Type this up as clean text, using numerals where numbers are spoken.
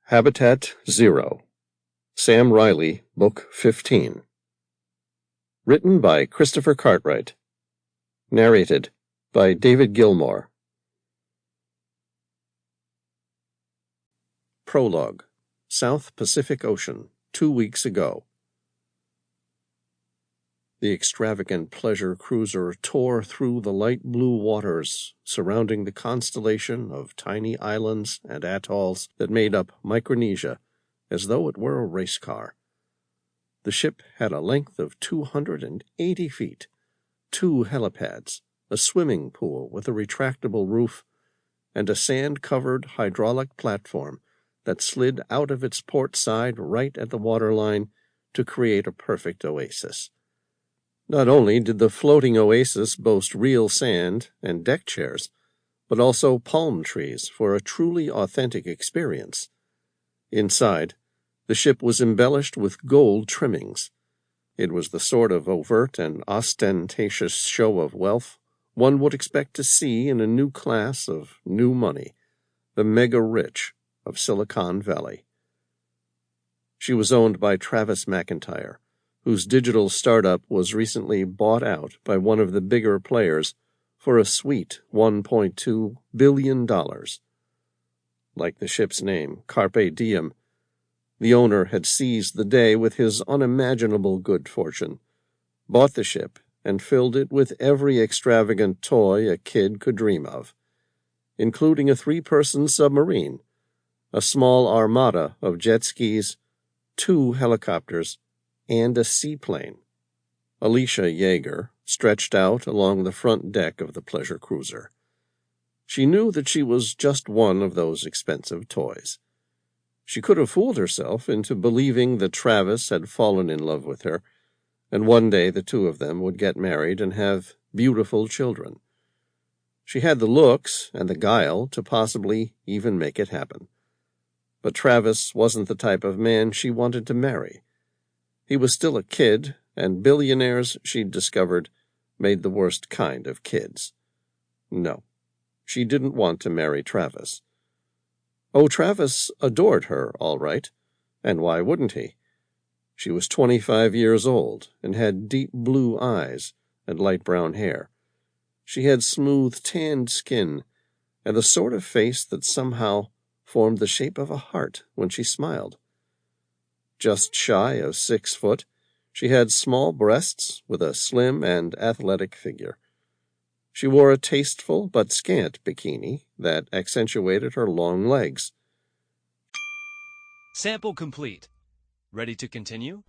Habitat Zero, Sam Reilly, Book 15. Written by Christopher Cartwright. Narrated by David Gilmore. Prologue. South Pacific Ocean, 2 weeks ago. The extravagant pleasure cruiser tore through the light blue waters surrounding the constellation of tiny islands and atolls that made up Micronesia, as though it were a race car. The ship had a length of 280 feet, 2 helipads, a swimming pool with a retractable roof, and a sand-covered hydraulic platform that slid out of its port side right at the waterline to create a perfect oasis. Not only did the floating oasis boast real sand and deck chairs, but also palm trees for a truly authentic experience. Inside, the ship was embellished with gold trimmings. It was the sort of overt and ostentatious show of wealth one would expect to see in a new class of new money, the mega-rich of Silicon Valley. She was owned by Travis McIntyre, whose digital startup was recently bought out by one of the bigger players for a sweet $1.2 billion. Like the ship's name, Carpe Diem, the owner had seized the day with his unimaginable good fortune, bought the ship, and filled it with every extravagant toy a kid could dream of, including a 3-person submarine, a small armada of jet skis, 2 helicopters, and a seaplane. Alicia Yeager stretched out along the front deck of the pleasure cruiser. She knew that she was just one of those expensive toys. She could have fooled herself into believing that Travis had fallen in love with her, and one day the two of them would get married and have beautiful children. She had the looks and the guile to possibly even make it happen. But Travis wasn't the type of man she wanted to marry. He was still a kid, and billionaires, she'd discovered, made the worst kind of kids. No, she didn't want to marry Travis. Oh, Travis adored her, all right, and why wouldn't he? She was 25 years old and had deep blue eyes and light brown hair. She had smooth, tanned skin and the sort of face that somehow formed the shape of a heart when she smiled. Just shy of 6 foot, she had small breasts with a slim and athletic figure. She wore a tasteful but scant bikini that accentuated her long legs. Sample complete. Ready to continue?